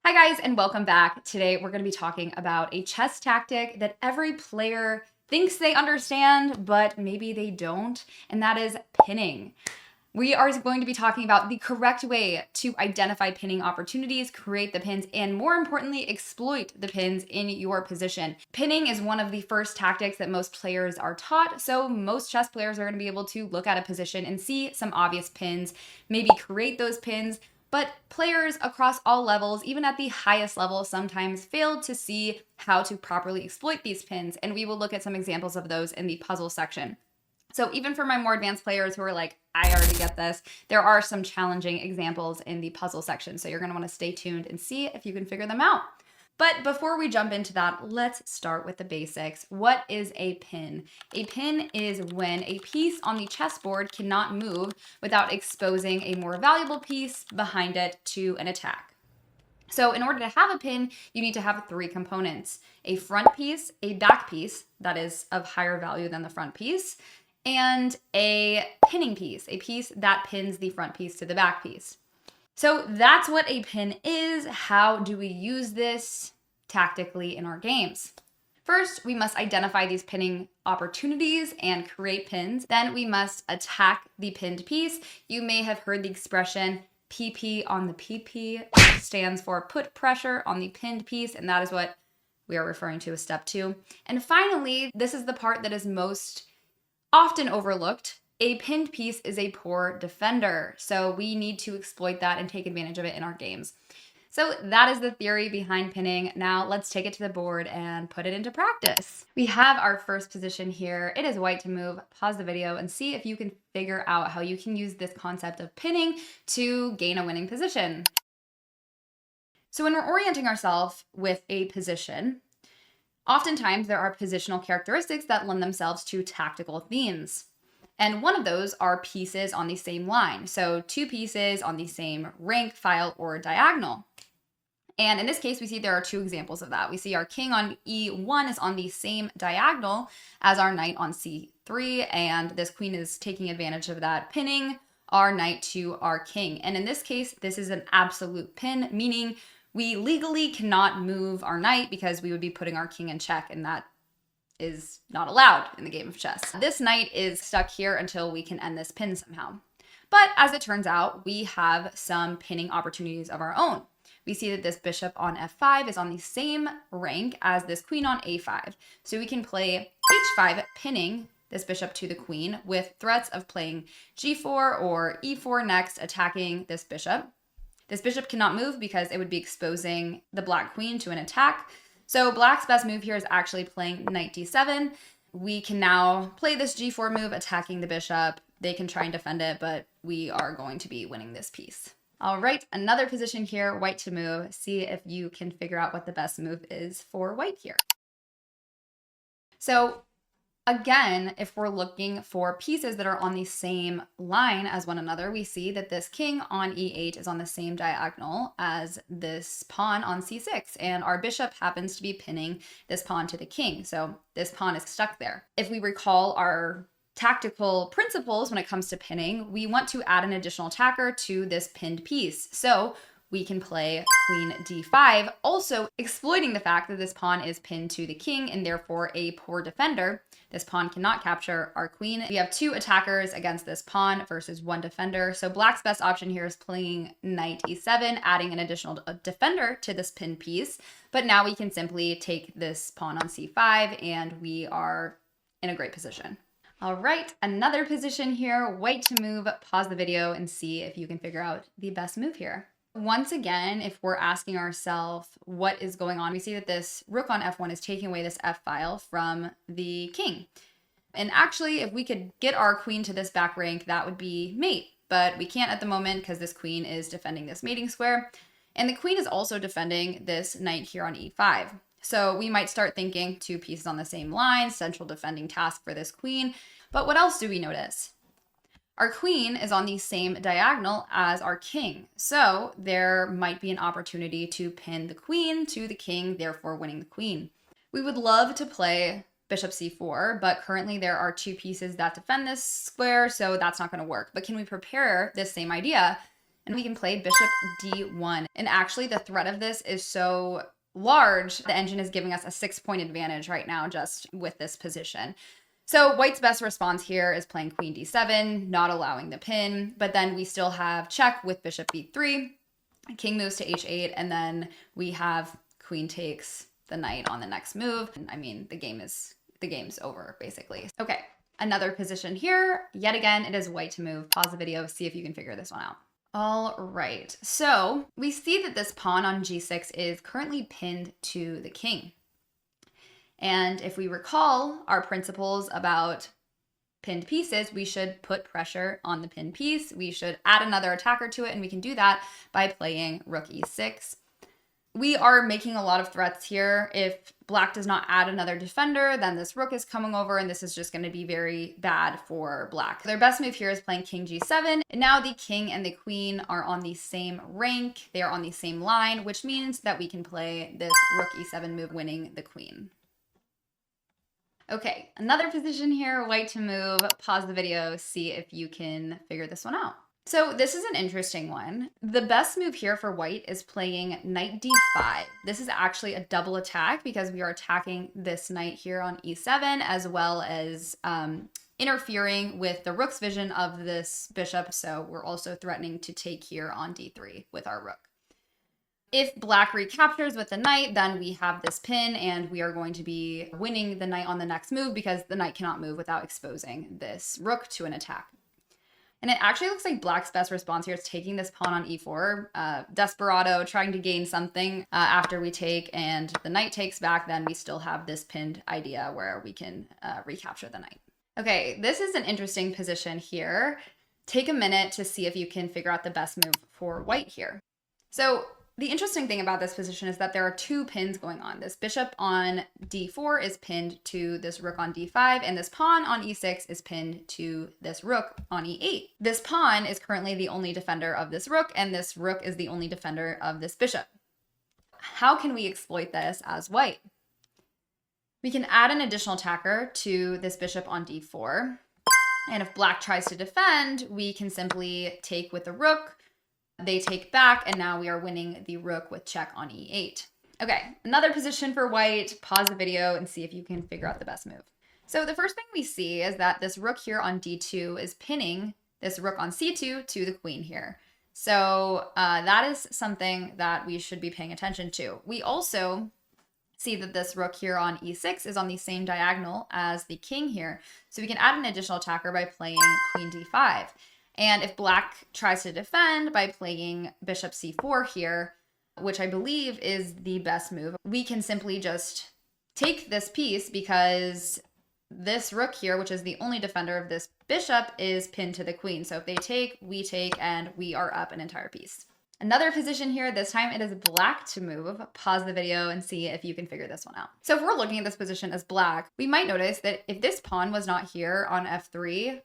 Hi guys, and welcome back. Today we're going to be talking about a chess tactic that every player thinks they understand, but maybe they don't, and that is pinning. We are going to be talking about the correct way to identify pinning opportunities, create the pins, and more importantly, exploit the pins in your position. Pinning is one of the first tactics that most players are taught, so most chess players are going to be able to look at a position and see some obvious pins, maybe create those pins. But players across all levels, even at the highest level, sometimes fail to see how to properly exploit these pins, and we will look at some examples of those in the puzzle section. So even for my more advanced players who are like, I already get this, there are some challenging examples in the puzzle section, so you're going to want to stay tuned and see if you can figure them out. But before we jump into that, let's start with the basics. What is a pin? A pin is when a piece on the chessboard cannot move without exposing a more valuable piece behind it to an attack. So in order to have a pin, you need to have three components: a front piece, a back piece that is of higher value than the front piece, and a pinning piece, a piece that pins the front piece to the back piece. So that's what a pin is. How do we use this tactically in our games? First, we must identify these pinning opportunities and create pins. Then we must attack the pinned piece. You may have heard the expression PP on the PP, which stands for put pressure on the pinned piece, and that is what we are referring to as step 2. And finally, this is the part that is most often overlooked. A pinned piece is a poor defender, so we need to exploit that and take advantage of it in our games. So that is the theory behind pinning. Now let's take it to the board and put it into practice. We have our first position here. It is white to move. Pause the video and see if you can figure out how you can use this concept of pinning to gain a winning position. So when we're orienting ourselves with a position, oftentimes there are positional characteristics that lend themselves to tactical themes. And one of those are pieces on the same line. So two pieces on the same rank, file, or diagonal. And in this case, we see there are two examples of that. We see our king on E1 is on the same diagonal as our knight on C3, and this queen is taking advantage of that, pinning our knight to our king. And in this case, this is an absolute pin, meaning we legally cannot move our knight because we would be putting our king in check, and that is not allowed in the game of chess. This knight is stuck here until we can end this pin somehow. But as it turns out, we have some pinning opportunities of our own. We see that this bishop on F5 is on the same rank as this queen on A5. So we can play H5, pinning this bishop to the queen with threats of playing G4 or E4 next, attacking this bishop. This bishop cannot move because it would be exposing the black queen to an attack. So black's best move here is actually playing knight d7. We can now play this g4 move, attacking the bishop. They can try and defend it, but we are going to be winning this piece. All right, another position here, white to move. See if you can figure out what the best move is for white here. So again, if we're looking for pieces that are on the same line as one another, we see that this king on E8 is on the same diagonal as this pawn on C6, and our bishop happens to be pinning this pawn to the king, so this pawn is stuck there. If we recall our tactical principles when it comes to pinning, we want to add an additional attacker to this pinned piece. So we can play queen d5, also exploiting the fact that this pawn is pinned to the king and therefore a poor defender. This pawn cannot capture our queen. We have two attackers against this pawn versus one defender. So black's best option here is playing knight e7, adding an additional defender to this pinned piece. But now we can simply take this pawn on c5 and we are in a great position. All right, another position here, white to move. Pause the video and see if you can figure out the best move here. Once again, if we're asking ourselves what is going on, we see that this rook on f1 is taking away this f file from the king. And actually, if we could get our queen to this back rank, that would be mate. But we can't at the moment because this queen is defending this mating square. And the queen is also defending this knight here on e5. So we might start thinking two pieces on the same line, central defending task for this queen. But what else do we notice? Our queen is on the same diagonal as our king. So there might be an opportunity to pin the queen to the king, therefore winning the queen. We would love to play bishop c4, but currently there are two pieces that defend this square, so that's not going to work. But can we prepare this same idea And we can play bishop d1. And actually the threat of this is so large, the engine is giving us a 6-point advantage right now just with this position. So white's best response here is playing queen d7, not allowing the pin, but then we still have check with bishop b3, king moves to h8, and then we have queen takes the knight on the next move. I mean, the game's over basically. Okay, another position here. Yet again, it is white to move. Pause the video, see if you can figure this one out. All right, so we see that this pawn on g6 is currently pinned to the king. And if we recall our principles about pinned pieces, we should put pressure on the pinned piece. We should add another attacker to it, and we can do that by playing rook e6. We are making a lot of threats here. If black does not add another defender, then this rook is coming over, and this is just going to be very bad for black. Their best move here is playing king g7, and now the king and the queen are on the same rank. They are on the same line, which means that we can play this rook e7 move, winning the queen. Okay, another position here, white to move. Pause the video, see if you can figure this one out. So this is an interesting one. The best move here for white is playing knight d5. This is actually a double attack because we are attacking this knight here on e7 as well as interfering with the rook's vision of this bishop. So we're also threatening to take here on d3 with our rook. If black recaptures with the knight, then we have this pin and we are going to be winning the knight on the next move because the knight cannot move without exposing this rook to an attack. And it actually looks like black's best response here is taking this pawn on e4. Desperado, trying to gain something after we take, and the knight takes back, then we still have this pinned idea where we can recapture the knight. Okay, this is an interesting position here. Take a minute to see if you can figure out the best move for white here. So the interesting thing about this position is that there are two pins going on. This bishop on d4 is pinned to this rook on d5, and this pawn on e6 is pinned to this rook on e8. This pawn is currently the only defender of this rook, and this rook is the only defender of this bishop. How can we exploit this as white? We can add an additional attacker to this bishop on d4, and if black tries to defend, we can simply take with the rook. They take back, and now we are winning the rook with check on e8. Okay, another position for white. Pause the video and see if you can figure out the best move. So the first thing we see is that this rook here on d2 is pinning this rook on c2 to the queen here. So that is something that we should be paying attention to. We also see that this rook here on e6 is on the same diagonal as the king here. So we can add an additional attacker by playing queen d5. And if black tries to defend by playing bishop c4 here, which I believe is the best move, we can simply just take this piece because this rook here, which is the only defender of this bishop, is pinned to the queen. So if they take, and we are up an entire piece. Another position here, this time it is black to move. Pause the video and see if you can figure this one out. So if we're looking at this position as black, we might notice that if this pawn was not here on f3,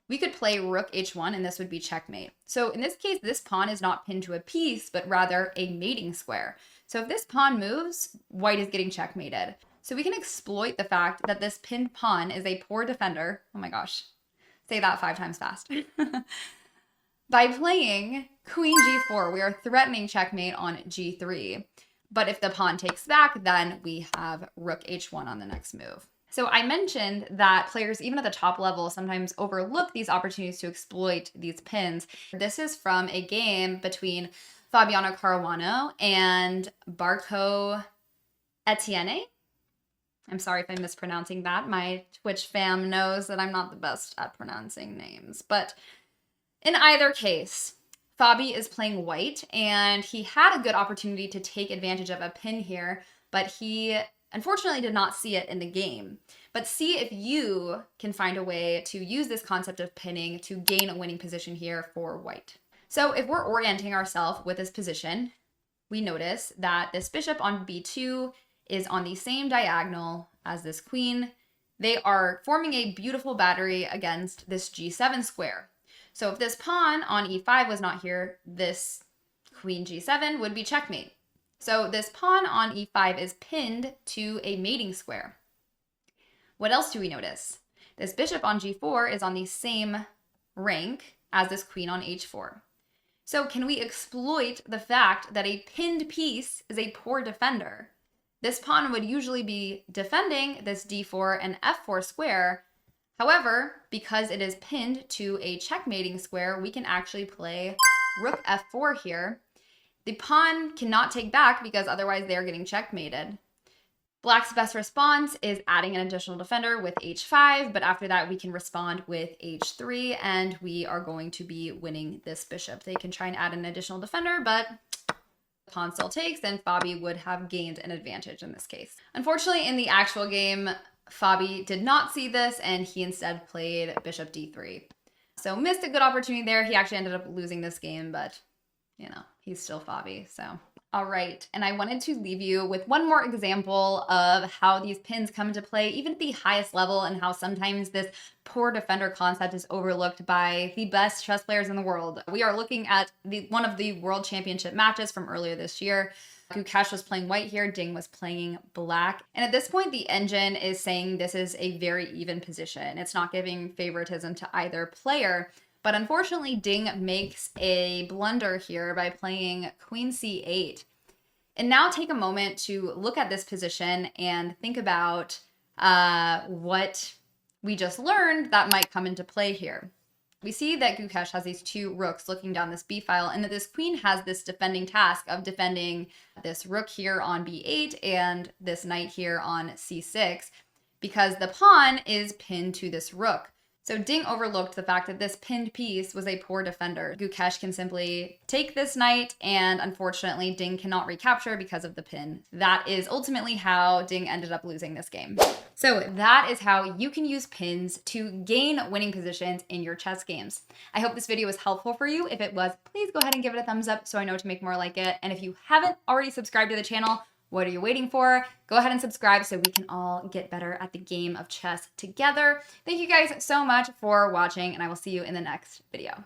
we could play rook h1 and this would be checkmate. So in this case, this pawn is not pinned to a piece, but rather a mating square. So if this pawn moves, white is getting checkmated. So we can exploit the fact that this pinned pawn is a poor defender. Oh my gosh, say that 5 times fast. By playing queen g4, we are threatening checkmate on g3. But if the pawn takes back, then we have rook h1 on the next move. So I mentioned that players, even at the top level, sometimes overlook these opportunities to exploit these pins. This is from a game between Fabiano Caruana and Barco Etienne. I'm sorry if I'm mispronouncing that. My Twitch fam knows that I'm not the best at pronouncing names. But in either case, Fabi is playing white, and he had a good opportunity to take advantage of a pin here, but he unfortunately did not see it in the game. But see if you can find a way to use this concept of pinning to gain a winning position here for white. So if we're orienting ourselves with this position, we notice that this bishop on b2 is on the same diagonal as this queen. They are forming a beautiful battery against this g7 square. So if this pawn on e5 was not here, this queen g7 would be checkmate. So this pawn on e5 is pinned to a mating square. What else do we notice? This bishop on g4 is on the same rank as this queen on h4. So can we exploit the fact that a pinned piece is a poor defender? This pawn would usually be defending this d4 and f4 square. However, because it is pinned to a checkmating square, we can actually play rook f4 here. The pawn cannot take back because otherwise they are getting checkmated. Black's best response is adding an additional defender with h5, but after that we can respond with h3 and we are going to be winning this bishop. They can try and add an additional defender, but the pawn still takes and Fabi would have gained an advantage in this case. Unfortunately, in the actual game, Fabi did not see this and he instead played bishop d3. So missed a good opportunity there. He actually ended up losing this game, but you know, he's still Fabi, so. All right, and I wanted to leave you with one more example of how these pins come into play, even at the highest level, and how sometimes this poor defender concept is overlooked by the best chess players in the world. We are looking at one of the world championship matches from earlier this year. Gukesh was playing white here, Ding was playing black. And at this point, the engine is saying this is a very even position. It's not giving favoritism to either player. But unfortunately, Ding makes a blunder here by playing queen c8. And now take a moment to look at this position and think about what we just learned that might come into play here. We see that Gukesh has these two rooks looking down this b file, and that this queen has this defending task of defending this rook here on b8 and this knight here on c6, because the pawn is pinned to this rook. So Ding overlooked the fact that this pinned piece was a poor defender. Gukesh can simply take this knight, and unfortunately Ding cannot recapture because of the pin. That is ultimately how Ding ended up losing this game. So that is how you can use pins to gain winning positions in your chess games. I hope this video was helpful for you. If it was, please go ahead and give it a thumbs up so I know to make more like it. And if you haven't already subscribed to the channel, what are you waiting for? Go ahead and subscribe so we can all get better at the game of chess together. Thank you guys so much for watching, and I will see you in the next video.